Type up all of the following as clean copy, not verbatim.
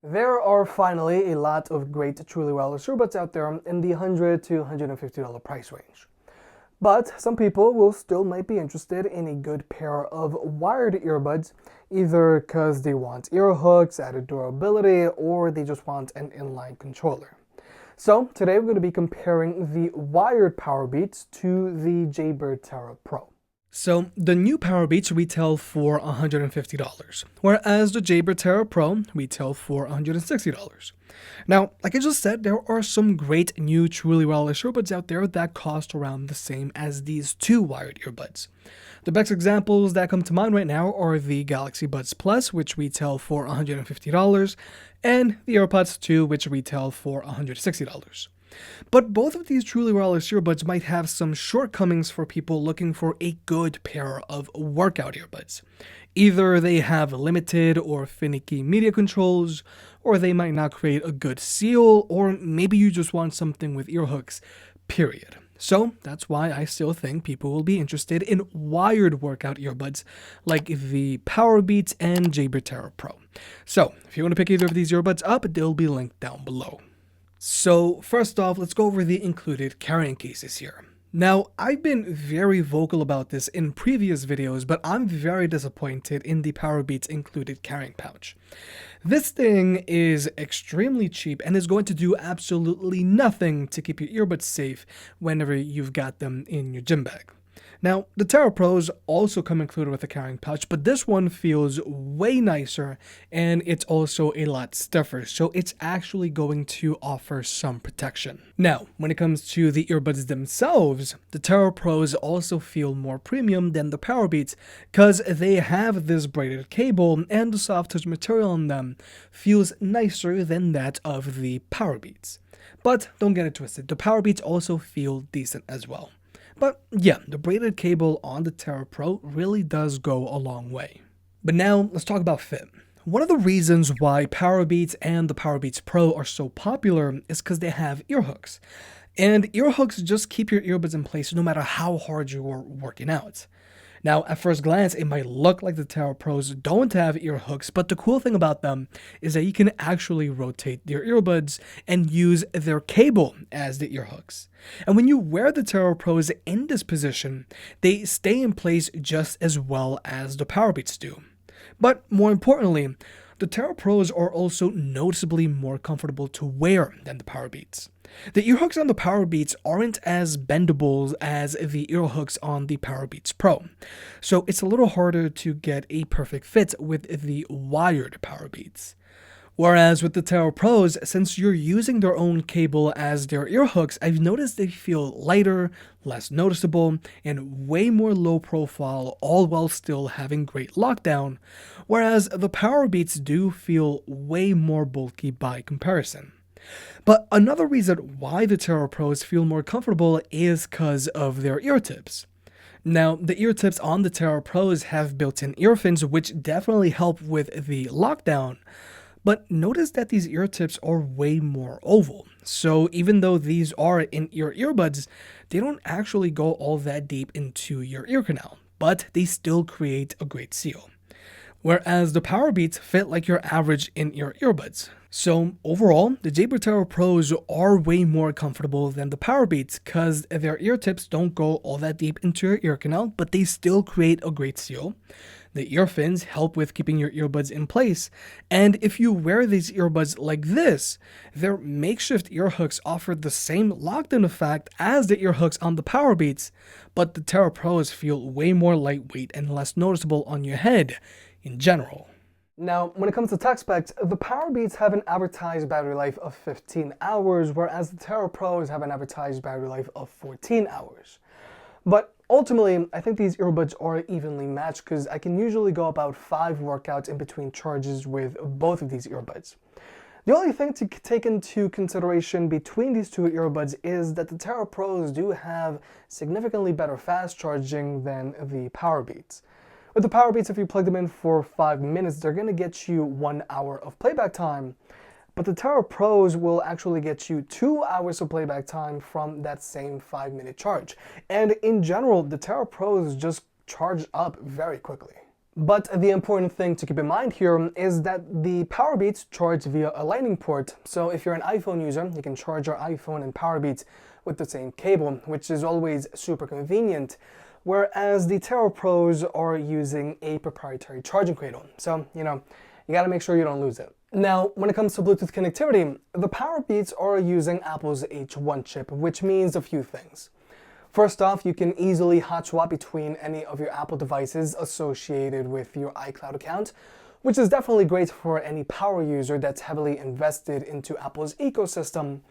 There are finally a lot of great truly wireless earbuds out there in the $100 to $150 price range. But some people will still might be interested in a good pair of wired earbuds, either because they want ear hooks, added durability, or they just want an inline controller. So today we're going to be comparing the wired Powerbeats to the Jaybird Terra Pro. So the new Powerbeats retail for $150, whereas the Jaybird Terra Pro retail for $160. Now, like I just said, there are some great new truly wireless earbuds out there that cost around the same as these two wired earbuds. The best examples that come to mind right now are the Galaxy Buds Plus, which retail for $150, and the AirPods 2, which retail for $160. But both of these truly wireless earbuds might have some shortcomings for people looking for a good pair of workout earbuds. Either they have limited or finicky media controls, or they might not create a good seal, or maybe you just want something with ear hooks, period. So that's why I still think people will be interested in wired workout earbuds like the Powerbeats and Jaybird Terra Pro. So if you want to pick either of these earbuds up, they'll be linked down below. So first off, let's go over the included carrying cases here. Now, I've been very vocal about this in previous videos, but I'm very disappointed in the Powerbeats included carrying pouch. This thing is extremely cheap and is going to do absolutely nothing to keep your earbuds safe whenever you've got them in your gym bag. Now, the Terra Pros also come included with a carrying pouch, but this one feels way nicer and it's also a lot stiffer, so it's actually going to offer some protection. Now, when it comes to the earbuds themselves, the Terra Pros also feel more premium than the Powerbeats because they have this braided cable and the soft touch material on them feels nicer than that of the Powerbeats. But don't get it twisted, the Powerbeats also feel decent as well. But yeah, the braided cable on the Terra Pro really does go a long way. But now let's talk about fit. One of the reasons why Powerbeats and the Powerbeats Pro are so popular is because they have ear hooks. And ear hooks just keep your earbuds in place no matter how hard you're working out. Now, at first glance, it might look like the Terra Pros don't have ear hooks, but the cool thing about them is that you can actually rotate their earbuds and use their cable as the ear hooks. And when you wear the Terra Pros in this position, they stay in place just as well as the Powerbeats do. But more importantly, the Terra Pros are also noticeably more comfortable to wear than the Powerbeats. The ear hooks on the Powerbeats aren't as bendable as the ear hooks on the Powerbeats Pro, so it's a little harder to get a perfect fit with the wired Powerbeats. Whereas with the Terra Pros, since you're using their own cable as their ear hooks, I've noticed they feel lighter, less noticeable, and way more low profile, all while still having great lockdown, whereas the Powerbeats do feel way more bulky by comparison. But another reason why the Terra Pros feel more comfortable is because of their ear tips. Now, the ear tips on the Terra Pros have built-in ear fins, which definitely help with the lockdown. But notice that these ear tips are way more oval. So even though these are in-ear earbuds, they don't actually go all that deep into your ear canal, but they still create a great seal. Whereas the Powerbeats fit like your average in-ear earbuds. So overall, the Jaybird Terra Pros are way more comfortable than the Powerbeats because their ear tips don't go all that deep into your ear canal, but they still create a great seal. The ear fins help with keeping your earbuds in place, and if you wear these earbuds like this, their makeshift ear hooks offer the same lockdown effect as the ear hooks on the Powerbeats, but the Terra Pros feel way more lightweight and less noticeable on your head in general. Now, when it comes to tech specs, the Powerbeats have an advertised battery life of 15 hours, whereas the Terra Pros have an advertised battery life of 14 hours. But ultimately, I think these earbuds are evenly matched because I can usually go about 5 workouts in between charges with both of these earbuds. The only thing to take into consideration between these two earbuds is that the Terra Pros do have significantly better fast charging than the Powerbeats. With the Powerbeats, if you plug them in for 5 minutes, they're going to get you 1 hour of playback time. But the Terra Pros will actually get you 2 hours of playback time from that same 5-minute charge. And in general, the Terra Pros just charge up very quickly. But the important thing to keep in mind here is that the Powerbeats charge via a lightning port. So if you're an iPhone user, you can charge your iPhone and Powerbeats with the same cable, which is always super convenient. Whereas the Tera Pros are using a proprietary charging cradle. So, you gotta make sure you don't lose it. Now, when it comes to Bluetooth connectivity, the Powerbeats are using Apple's H1 chip, which means a few things. First off, you can easily hot swap between any of your Apple devices associated with your iCloud account, which is definitely great for any power user that's heavily invested into Apple's ecosystem.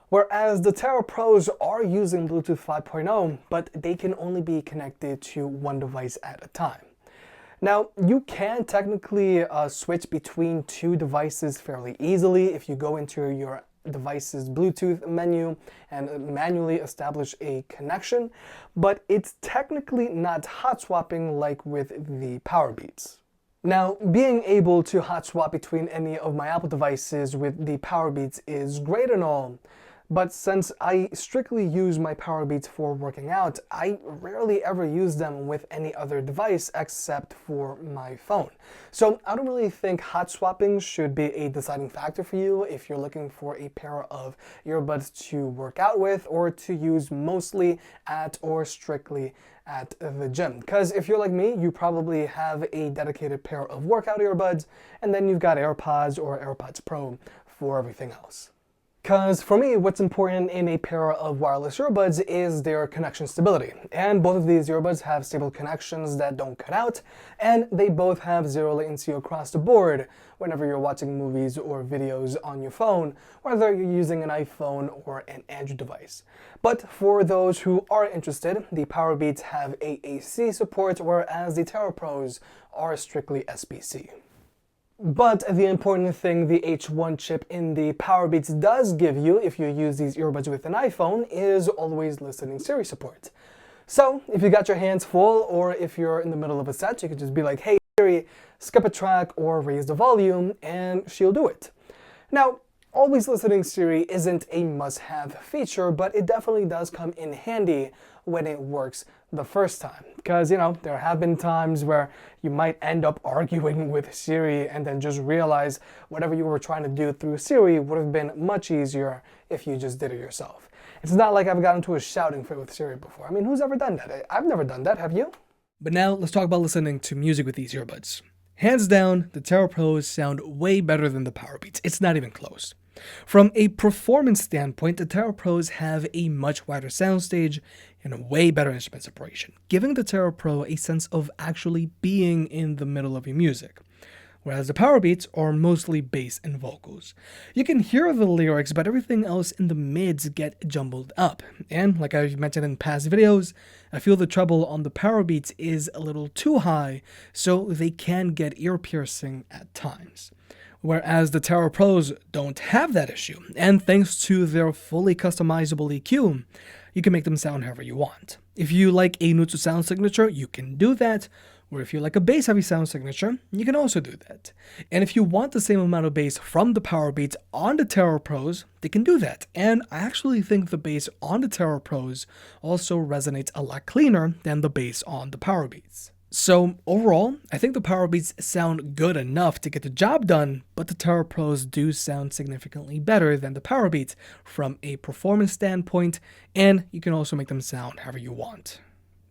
Whereas the Tera Pros are using Bluetooth 5.0, but they can only be connected to one device at a time. Now, you can technically switch between two devices fairly easily if you go into your device's Bluetooth menu and manually establish a connection, but it's technically not hot swapping like with the Powerbeats. Now, being able to hot swap between any of my Apple devices with the Powerbeats is great and all, but since I strictly use my Powerbeats for working out, I rarely ever use them with any other device except for my phone. So I don't really think hot swapping should be a deciding factor for you if you're looking for a pair of earbuds to work out with or to use mostly at or strictly at the gym. Because if you're like me, you probably have a dedicated pair of workout earbuds, and then you've got AirPods or AirPods Pro for everything else. Because for me, what's important in a pair of wireless earbuds is their connection stability. And both of these earbuds have stable connections that don't cut out, and they both have zero latency across the board whenever you're watching movies or videos on your phone, whether you're using an iPhone or an Android device. But for those who are interested, the Powerbeats have AAC support, whereas the Tera Pros are strictly SBC. But the important thing the H1 chip in the Powerbeats does give you if you use these earbuds with an iPhone is always listening Siri support. So if you got your hands full, or if you're in the middle of a set, you could just be like, hey Siri, skip a track or raise the volume, and she'll do it. Now, always listening Siri isn't a must-have feature, but it definitely does come in handy when it works the first time. Because, there have been times where you might end up arguing with Siri and then just realize whatever you were trying to do through Siri would have been much easier if you just did it yourself. It's not like I've gotten into a shouting fit with Siri before. I mean, who's ever done that? I've never done that, have you? But now let's talk about listening to music with these earbuds. Hands down, the Tera Pros sound way better than the Powerbeats. It's not even close. From a performance standpoint, the Tera Pros have a much wider soundstage and a way better instrument separation, giving the Tera Pro a sense of actually being in the middle of your music. Whereas the Powerbeats are mostly bass and vocals. You can hear the lyrics, but everything else in the mids get jumbled up. And like I mentioned in past videos, I feel the treble on the Powerbeats is a little too high, so they can get ear-piercing at times. Whereas the Tera Pros don't have that issue, and thanks to their fully customizable EQ, you can make them sound however you want. If you like a neutral sound signature, you can do that, or if you like a bass-heavy sound signature, you can also do that. And if you want the same amount of bass from the Powerbeats on the Tera Pros, they can do that. And I actually think the bass on the Tera Pros also resonates a lot cleaner than the bass on the Powerbeats. So overall, I think the Powerbeats sound good enough to get the job done, but the Tera Pros do sound significantly better than the Powerbeats from a performance standpoint, and you can also make them sound however you want.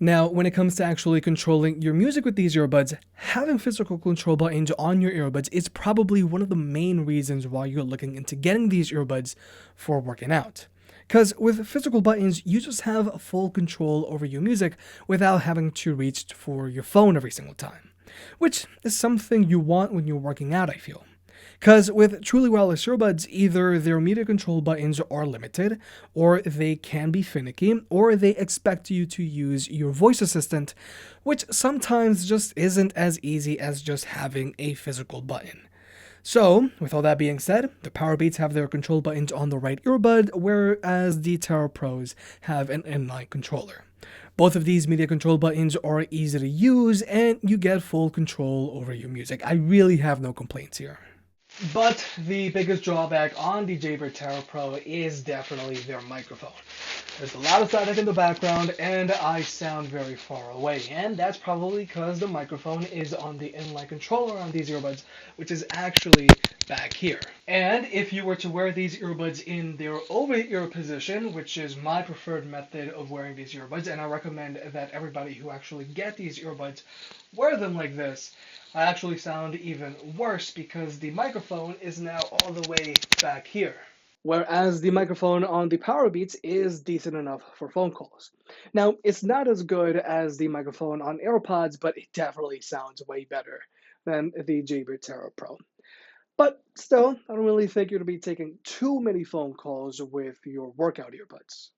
Now, when it comes to actually controlling your music with these earbuds, having physical control buttons on your earbuds is probably one of the main reasons why you're looking into getting these earbuds for working out. Because with physical buttons, you just have full control over your music without having to reach for your phone every single time, which is something you want when you're working out, I feel. Because with truly wireless earbuds, either their media control buttons are limited, or they can be finicky, or they expect you to use your voice assistant, which sometimes just isn't as easy as just having a physical button. So, with all that being said, the Powerbeats have their control buttons on the right earbud, whereas the Tera Pros have an inline controller. Both of these media control buttons are easy to use, and you get full control over your music. I really have no complaints here. But the biggest drawback on the Jaybird Taro Pro is definitely their microphone. There's a lot of static in the background and I sound very far away, and that's probably because the microphone is on the inline controller on these earbuds, which is actually back here. And if you were to wear these earbuds in their over-ear position, which is my preferred method of wearing these earbuds, and I recommend that everybody who actually get these earbuds wear them like this, I actually sound even worse because the microphone is now all the way back here. Whereas the microphone on the Powerbeats is decent enough for phone calls. Now, it's not as good as the microphone on AirPods, but it definitely sounds way better than the Jaybird Taro Pro. But still, I don't really think you're going to be taking too many phone calls with your workout earbuds.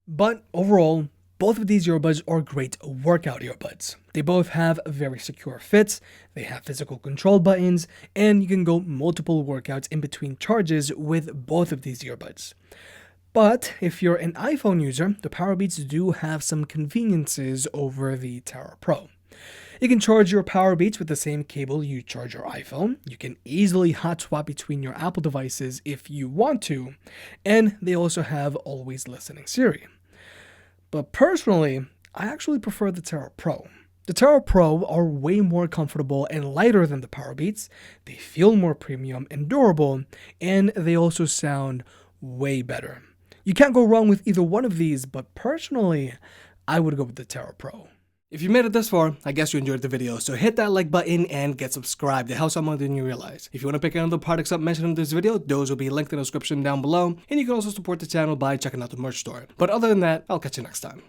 But overall, both of these earbuds are great workout earbuds. They both have very secure fits, they have physical control buttons, and you can go multiple workouts in between charges with both of these earbuds. But if you're an iPhone user, the Powerbeats do have some conveniences over the Taro Pro. You can charge your Powerbeats with the same cable you charge your iPhone. You can easily hot swap between your Apple devices if you want to, and they also have always listening Siri. But personally, I actually prefer the Taro Pro. The Taro Pro are way more comfortable and lighter than the Powerbeats. They feel more premium and durable, and they also sound way better. You can't go wrong with either one of these, but personally, I would go with the Taro Pro. If you made it this far, I guess you enjoyed the video, so hit that like button and get subscribed. It helps out more than you realize. If you want to pick any of the products up mentioned in this video, those will be linked in the description down below, and you can also support the channel by checking out the merch store. But other than that, I'll catch you next time.